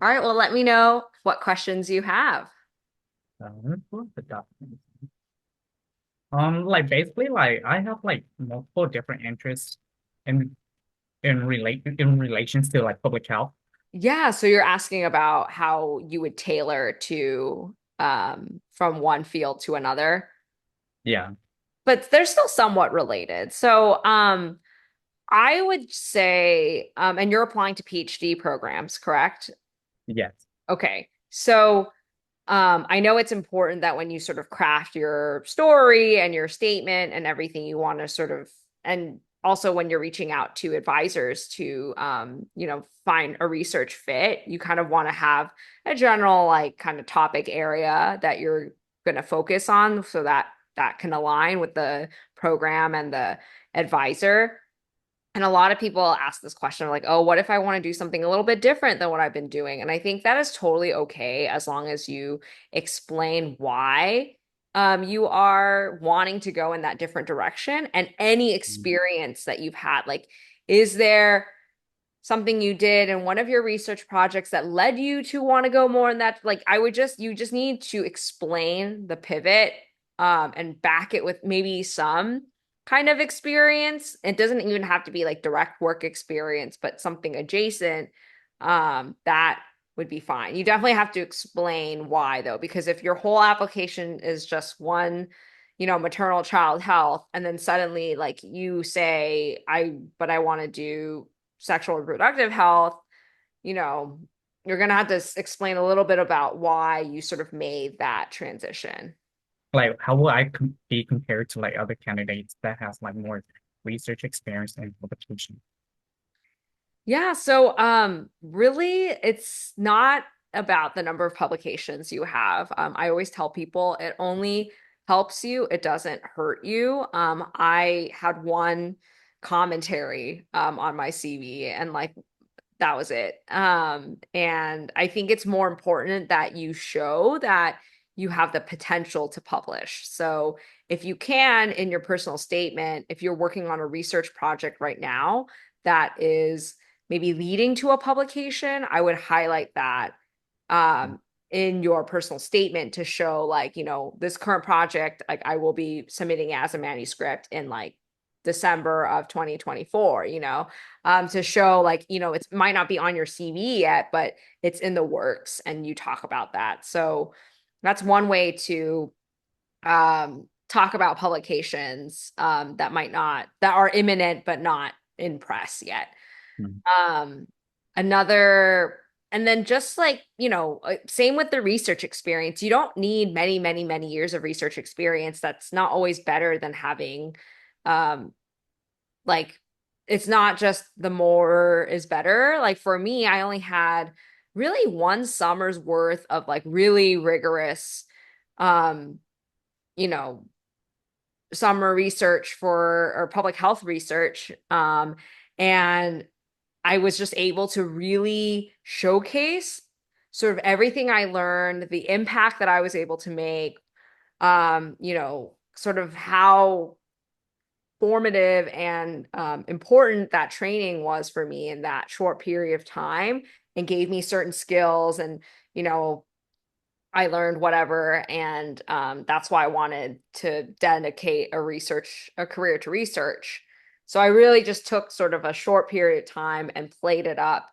All right, well, let me know what questions you have. Let's pull up the document. Like basically, like I have like multiple different interests in in relations to like public health. Yeah, so you're asking about how you would tailor to from one field to another, Yeah. but they're still somewhat related. So I would say and you're applying to PhD programs, correct? Yes. Okay. So I know it's important that when you sort of craft your story and your statement and everything you want to sort of, and also when you're reaching out to advisors to, find a research fit, you kind of want to have a general, like, kind of topic area that you're going to focus on so that that can align with the program and the advisor. And a lot of people ask this question like, oh, what if I want to do something a little bit different than what I've been doing? And I think that is totally okay as long as you explain why you are wanting to go in that different direction and any experience that you've had. Like, is there something you did in one of your research projects that led you to want to go more in that? Like, you just need to explain the pivot and back it with maybe some kind of experience. It doesn't even have to be like direct work experience, but something adjacent that would be fine. You definitely have to explain why though, because if your whole application is just one, maternal child health, and then suddenly like you say, but I want to do sexual and reproductive health, you know, you're going to have to explain a little bit about why you sort of made that transition. Like how will I be compared to like other candidates that has like more research experience and publication? Yeah, so really it's not about the number of publications you have. I always tell people it only helps you, it doesn't hurt you. I had one commentary on my CV and like that was it. And I think it's more important that you show that you have the potential to publish. So if you can, in your personal statement, if you're working on a research project right now that is maybe leading to a publication, I would highlight that um, in your personal statement to show like, this current project, like I will be submitting as a manuscript in like December of 2024, to show like, it might not be on your CV yet, but it's in the works and you talk about that. So that's one way to talk about publications that are imminent but not in press yet. Mhm. Um, another, and then just like, same with the research experience. You don't need many, many, many years of research experience. That's not always better than having, um, like, it's not just the more is better. Like for me, I only had really one summer's worth of like really rigorous, um, you know, summer research for or public health research. And I was just able to really showcase sort of everything I learned, the impact that I was able to make, sort of how formative and important that training was for me in that short period of time and gave me certain skills and, you know, I learned whatever. And that's why I wanted to dedicate a career to research. So I really just took sort of a short period of time and played it up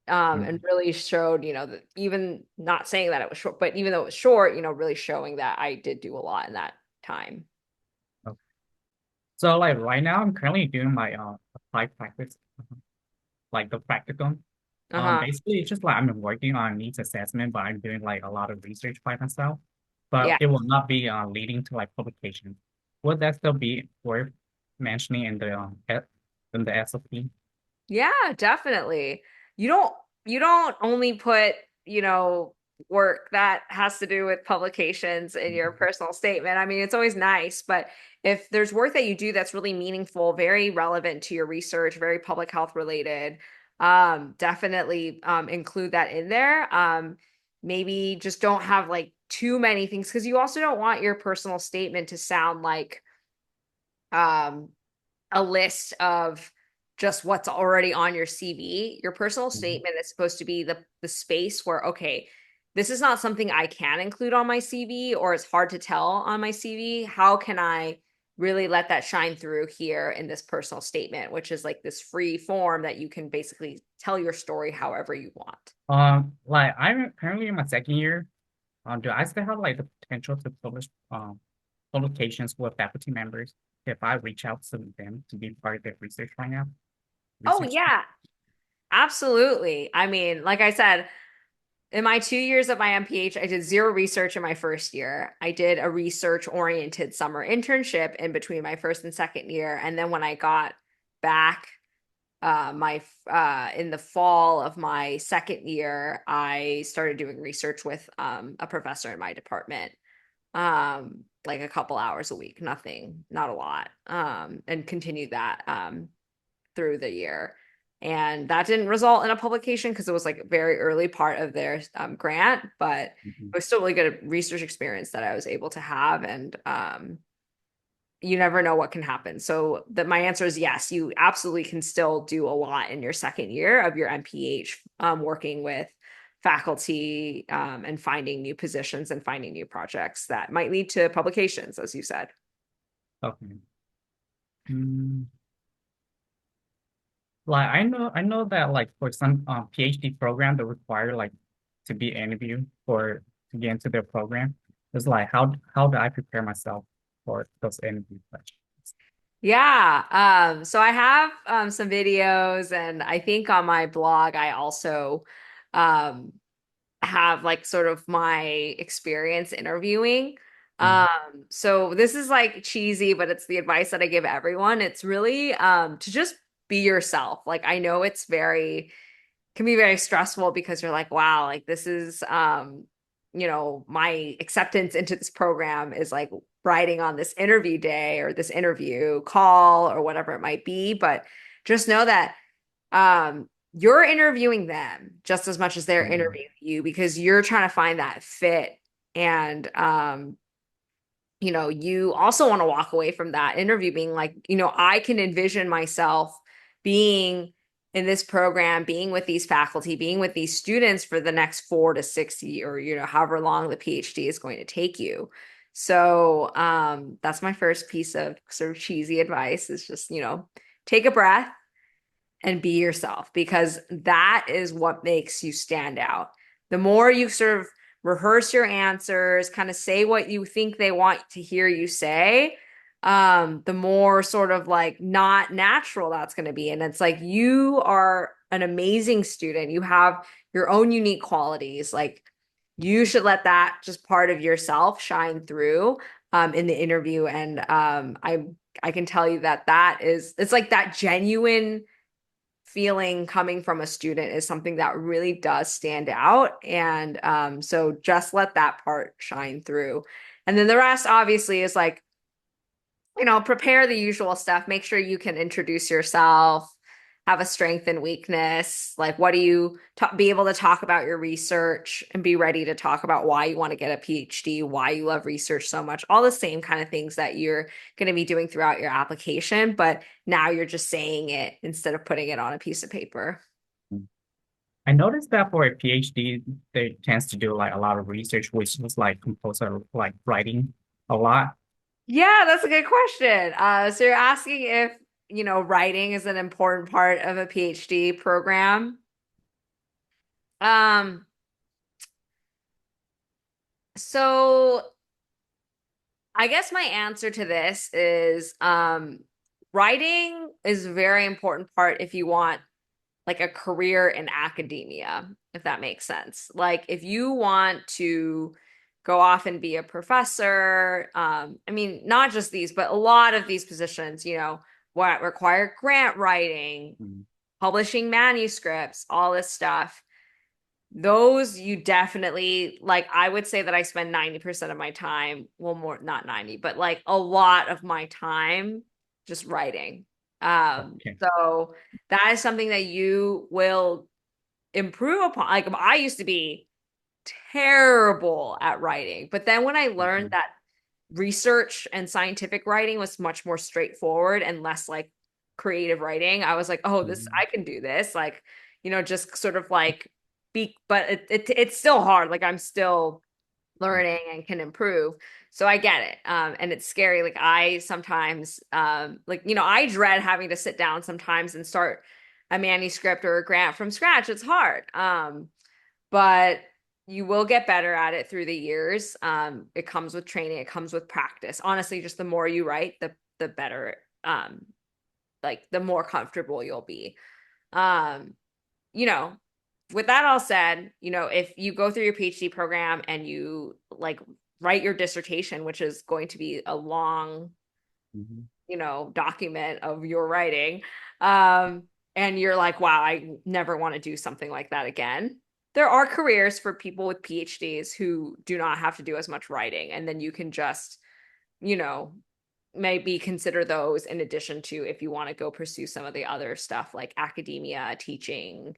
and Mhm. really showed, that even not saying that it was short, but even though it was short, really showing that I did do a lot in that time. Okay. So like right now I'm currently doing my applied practice, like the practicum. Uh-huh. Basically it's just like I'm working on needs assessment, but I'm doing like a lot of research by myself. But Yeah. it will not be leading to like publication. Would that still be worth mentioning in the SOP? Yeah, definitely. You don't you don't only put, work that has to do with publications in your Mhm. personal statement. I mean, it's always nice, but if there's work that you do that's really meaningful, very relevant to your research, very public health related, definitely include that in there. Maybe just don't have like too many things because you also don't want your personal statement to sound like um a list of just what's already on your CV. Your personal Mhm. statement is supposed to be the space where, okay, this is not something I can include on my CV or it's hard to tell on my CV. How can I really let that shine through here in this personal statement, which is like this free form that you can basically tell your story however you want. Like I'm currently in my second year. Do I still have like the potential to publish publications with faculty members if I reach out to them to be part of their research right now? Oh Research. yeah, absolutely. I mean, like I said, in my 2 years of my MPH, I did zero research in my first year. I did a research oriented summer internship in between my first and second year. And then when I got back my in the fall of my second year, I started doing research with a professor in my department, like a couple hours a week, nothing, not a lot, and continued that through the year. And that didn't result in a publication because it was like a very early part of their grant, but it Mhm. was still really good research experience that I was able to have. And you never know what can happen. So that my answer is yes, you absolutely can still do a lot in your second year of your MPH, working with faculty, and finding new positions and finding new projects that might lead to publications, as you said. Okay. Mm, like I know that like for some PhD program they require like to be interviewed for to get into their program. It's like how do I prepare myself for those interview questions? Yeah. So I have some videos, and I think on my blog I also um have like sort of my experience interviewing. Mm, So this is like cheesy, but it's the advice that I give everyone. It's really to just be yourself. Like I know it's very can be very stressful because you're like, wow, like this is my acceptance into this program is like riding on this interview day or this interview call or whatever it might be. But just know that you're interviewing them just as much as they're mm, interviewing you because you're trying to find that fit. And you also want to walk away from that interview being like, I can envision myself being in this program, being with these faculty, being with these students for the next 4 to 6 years, or, however long the PhD is going to take you. So that's my first piece of sort of cheesy advice is just, take a breath and be yourself because that is what makes you stand out. The more you sort of rehearse your answers, kind of say what you think they want to hear you say, the more sort of like not natural that's going to be. And it's like you are an amazing student. You have your own unique qualities. Like you should let that just part of yourself shine through in the interview. And I can tell you that it's like that genuine feeling coming from a student is something that really does stand out. And so just let that part shine through. And then the rest obviously is like, prepare the usual stuff. Make sure you can introduce yourself, have a strength and weakness. Like, what do you be able to talk about your research and be ready to talk about why you want to get a PhD, why you love research so much, all the same kind of things that you're going to be doing throughout your application. But now you're just saying it instead of putting it on a piece of paper. mm. I noticed that for a PhD, they tends to do like a lot of research, which was like composed of like writing a lot. Yeah, that's a good question. So you're asking if, writing is an important part of a PhD program. Um, so I guess my answer to this is writing is a very important part if you want like a career in academia, if that makes sense. Like if you want to go off and be a professor, I mean, not just these, but a lot of these positions, what require grant writing, Mm, publishing manuscripts, all this stuff. Those you definitely like. I would say that I spend 90% of my time, well, more, not 90, but like a lot of my time just writing. okay. So that is something that you will improve upon. Like I used to be terrible at writing, but then when I learned Mhm. that research and scientific writing was much more straightforward and less like creative writing. I was like, oh, this Mhm. I can do this. Like, just sort of like but it's still hard. Like I'm still learning and can improve. So I get it. And it's scary. Like I sometimes like, I dread having to sit down sometimes and start a manuscript or a grant from scratch. It's hard. But you will get better at it through the years. It comes with training, it comes with practice. Honestly, just the more you write, the better, like the more comfortable you'll be. Um, you know, with that all said, if you go through your PhD program and you like write your dissertation, which is going to be a long, Mhm. document of your writing, um, and you're like, wow, I never want to do something like that again. There are careers for people with PhDs who do not have to do as much writing, and then you can just, you know, maybe consider those in addition to if you want to go pursue some of the other stuff like academia, teaching,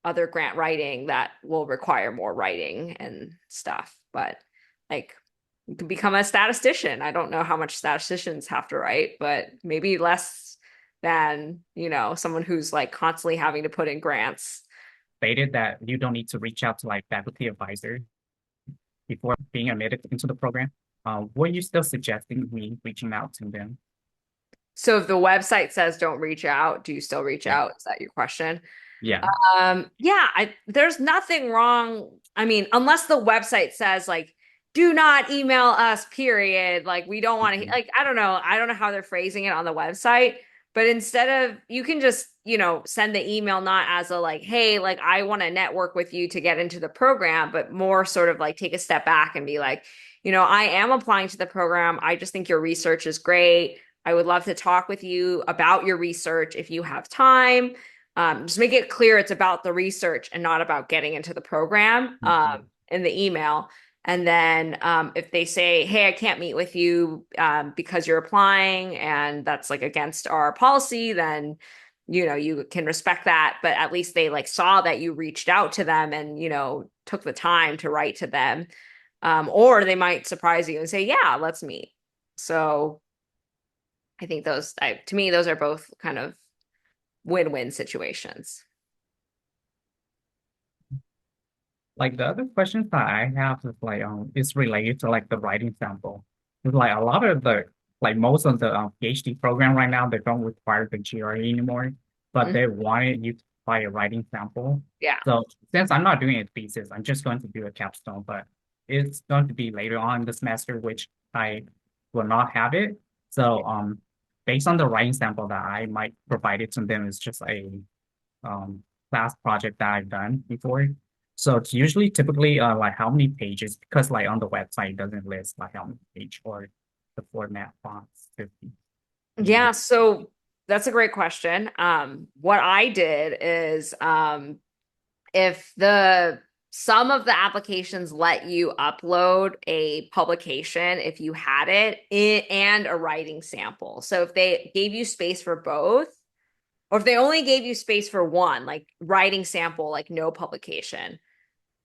other grant writing that will require more writing and stuff. But like you can become a statistician. I don't know how much statisticians have to write, but maybe less than, someone who's like constantly having to put in grants. Stated that you don't need to reach out to like faculty advisors before being admitted into the program. Were you still suggesting me reaching out to them? So if the website says don't reach out, do you still reach Yeah. out? Is that your question? Yeah. Yeah, there's nothing wrong. I mean, unless the website says like, do not email us, period. Like we don't want to, Mhm. like, I don't know. I don't know how they're phrasing it on the website, but instead of, you can just, send the email not as a like, hey, like I want to network with you to get into the program, but more sort of like take a step back and be like, I am applying to the program. I just think your research is great. I would love to talk with you about your research if you have time. Just make it clear it's about the research and not about getting into the program Mhm. in the email. And then if they say, hey, I can't meet with you because you're applying and that's like against our policy, then, you can respect that. But at least they like saw that you reached out to them and, took the time to write to them. Or they might surprise you and say, yeah, let's meet. So I think to me, those are both kind of win-win situations. Like the other questions that I have is related to like the writing sample. It's like a lot of the like most of the PhD program right now they don't require the GRE anymore, but Mhm. they wanted you to apply a writing sample. Yeah. So since I'm not doing a thesis, I'm just going to do a capstone, but it's going to be later on in the semester, which I will not have it. So based on the writing sample that I might provide it to them is just a um, class project that I've done before. So it's usually typically like how many pages, because like on the website it doesn't list like how many page or the format fonts to be Yeah, used. so that's a great question. What I did is if the some of the applications let you upload a publication if you had and a writing sample. So if they gave you space for both, or if they only gave you space for one, like writing sample, like no publication,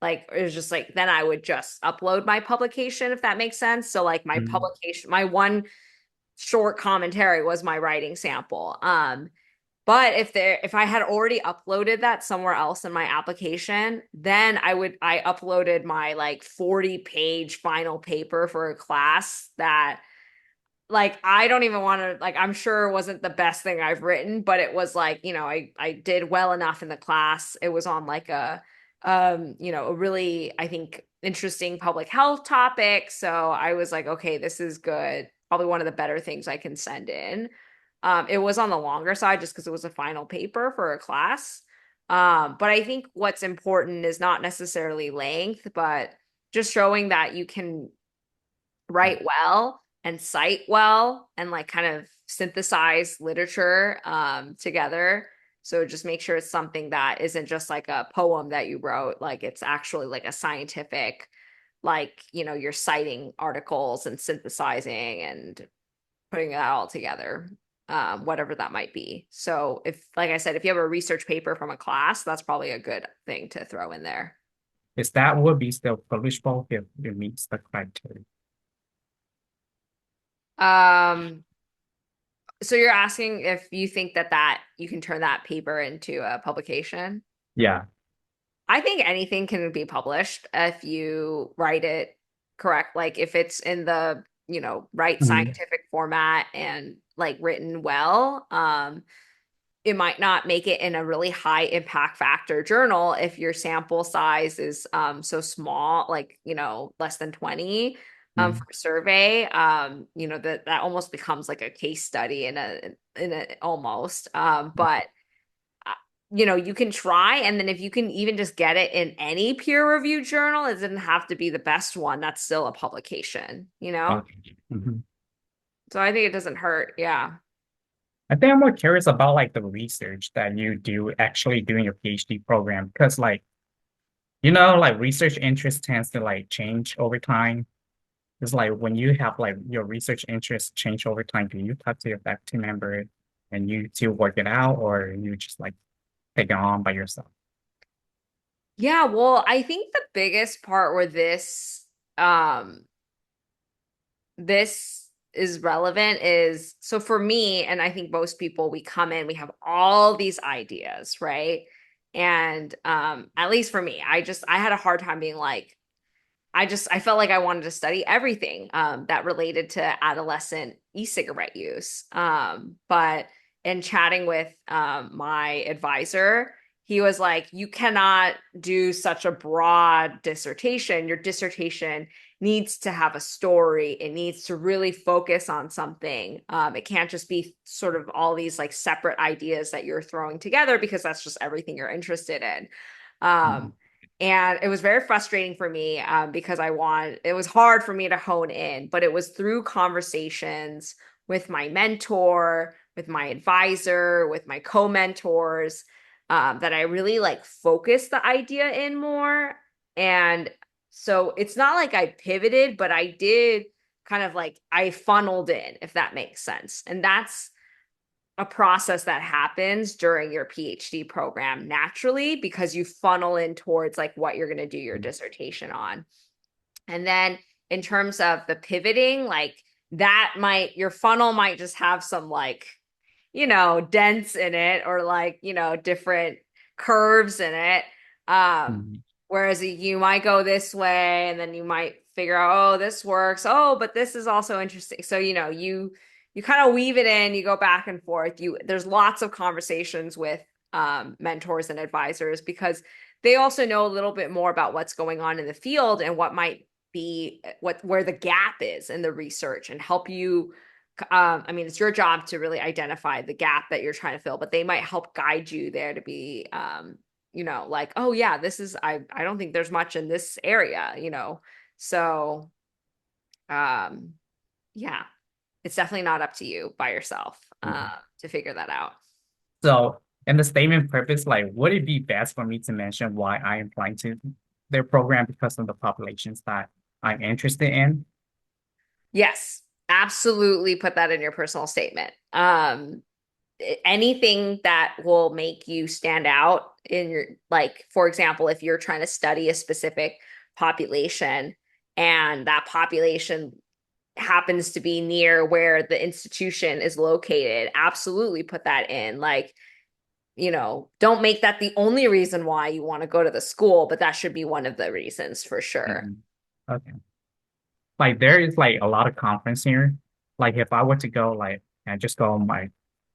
like it was just like then I would just upload my publication if that makes sense. So like my Mhm. publication, my one short commentary was my writing sample. But if I had already uploaded that somewhere else in my application, then I uploaded my like 40-page final paper for a class that like I don't even want to like I'm sure it wasn't the best thing I've written, but it was like, I did well enough in the class. It was on like a really I think interesting public health topic. So I was like, okay, this is good. Probably one of the better things I can send in. It was on the longer side just because it was a final paper for a class. But I think what's important is not necessarily length, but just showing that you can write well and cite well and like kind of synthesize literature together. So just make sure it's something that isn't just like a poem that you wrote, like it's actually like a scientific, like, you're citing articles and synthesizing and putting that all together, whatever that might be. So if, like I said, if you have a research paper from a class, that's probably a good thing to throw in there. Is that would be still publishable if it meets the criteria? Um, So you're asking if you think that you can turn that paper into a publication? Yeah. I think anything can be published if you write it correct. Like if it's in the, right Mhm. scientific format and like written well, it might not make it in a really high impact factor journal if your sample size is so small, like, less than 20 for Mhm. a survey. That almost becomes like a case study in a almost. But uh, you can try, and then if you can even just get it in any peer-reviewed journal, it doesn't have to be the best one. That's still a publication. Okay. Mhm. So I think it doesn't hurt. Yeah. I think I'm more curious about like the research that you do actually doing your PhD program because like like research interest tends to like change over time. It's like when you have like your research interest change over time, do you talk to your faculty member and you two work it out, or you just like take it on by yourself? Yeah, well, I think the biggest part where this is relevant is, so for me, and I think most people, we come in, we have all these ideas, right? And at least for me, I had a hard time being like, I felt like I wanted to study everything that related to adolescent e-cigarette use. But in chatting with my advisor, he was like, you cannot do such a broad dissertation. Your dissertation needs to have a story. It needs to really focus on something. It can't just be sort of all these like separate ideas that you're throwing together because that's just everything you're interested in. Mhm. Um, and it was very frustrating for me because it was hard for me to hone in, but it was through conversations with my mentor, with my advisor, with my co-mentors, that I really like focused the idea in more. And so it's not like I pivoted, but I did kind of like I funneled in, if that makes sense. And that's a process that happens during your PhD program naturally because you funnel in towards like what you're going to do your dissertation on. And then in terms of the pivoting, like your funnel might just have some like, dents in it or like, different curves in it. Um, Mhm. whereas you might go this way and then you might figure out, oh, this works. Oh, but this is also interesting. So, you kind of weave it in, you go back and forth. There's lots of conversations with mentors and advisors because they also know a little bit more about what's going on in the field and what might be where the gap is in the research and help you. I mean, it's your job to really identify the gap that you're trying to fill, but they might help guide you there to be like, oh yeah, I don't think there's much in this area. So um yeah, it's definitely not up to you by yourself Mhm. to figure that out. So, in the statement purpose, like, would it be best for me to mention why I am applying to their program because of the populations that I'm interested in? Yes, absolutely put that in your personal statement. Anything that will make you stand out in your, like, for example, if you're trying to study a specific population and that population happens to be near where the institution is located, absolutely put that in. Like, don't make that the only reason why you want to go to the school, but that should be one of the reasons for sure. Mhm. Okay. Like, there is like a lot of conference here. Like, if I were to go, like, and just go on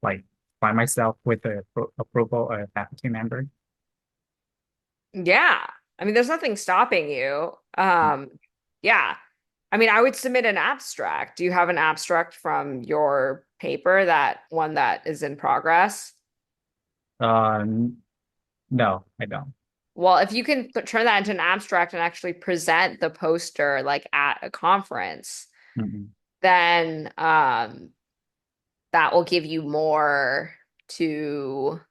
like, by myself with the approval of a faculty member. Yeah. I mean, there's nothing stopping you. Yeah. I mean, I would submit an abstract. Do you have an abstract from your paper, that one that is in progress? Uh, no, I don't. Well, if you can turn that into an abstract and actually present the poster like at a conference, Mhm. then that will give you more to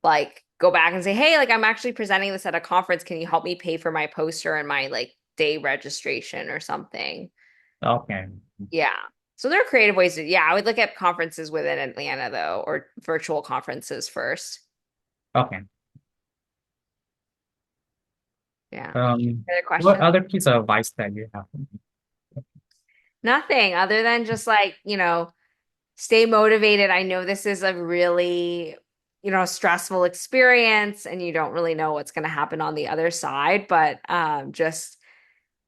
like go back and say, hey, like I'm actually presenting this at a conference. Can you help me pay for my poster and my like day registration or something? Okay. Yeah. So there are creative ways to, yeah, I would look at conferences within Atlanta though, or virtual conferences first. Okay. Yeah. Um, Other what question? other piece of advice that you have for me? Nothing other than just like, stay motivated. I know this is a really, stressful experience and you don't really know what's going to happen on the other side, but just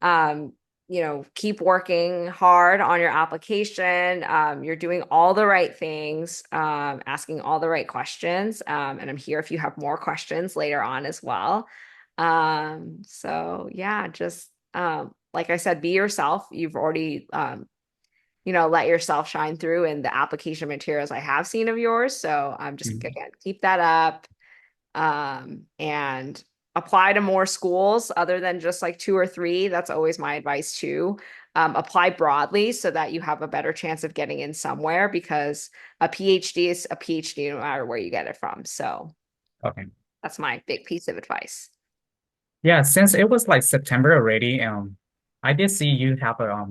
um, keep working hard on your application. You're doing all the right things, asking all the right questions. And I'm here if you have more questions later on as well. So yeah, just like I said, be yourself. You've already let yourself shine through in the application materials I have seen of yours. So just Mhm. again, keep that up, and apply to more schools other than just like two or three. That's always my advice too. Apply broadly so that you have a better chance of getting in somewhere because a PhD is a PhD no matter where you get it from. So Okay. that's my big piece of advice. Yeah, since it was like September already, I did see you have a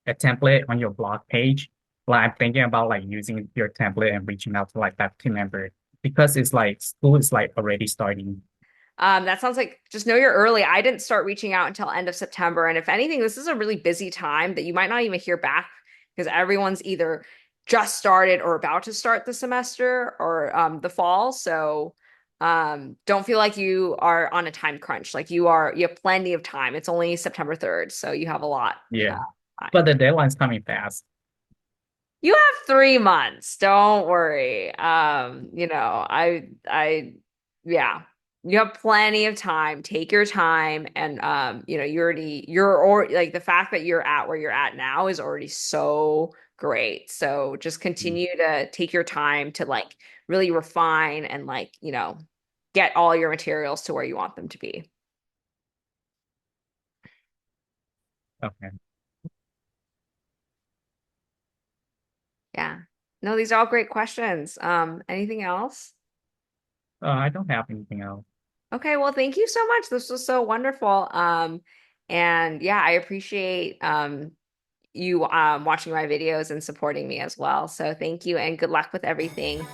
template on your blog page. Like I'm thinking about like using your template and reaching out to like faculty member because it's like school is like already starting. That sounds like just know you're early. I didn't start reaching out until end of September. And if anything, this is a really busy time that you might not even hear back because everyone's either just started or about to start the semester or the fall. So don't feel like you are on a time crunch. Like you have plenty of time. It's only September 3rd, so you have a lot Yeah. time. But the deadline's coming fast. You have 3 months. Don't worry. Yeah, you have plenty of time. Take your time, and you're like the fact that you're at where you're at now is already so great. So just Mm. continue to take your time to like really refine and like, get all your materials to where you want them to be. Okay. Yeah. No, these are all great questions. Anything else? I don't have anything else. Okay, well, thank you so much. This was so wonderful. And yeah, I appreciate you watching my videos and supporting me as well. So thank you and good luck with everything.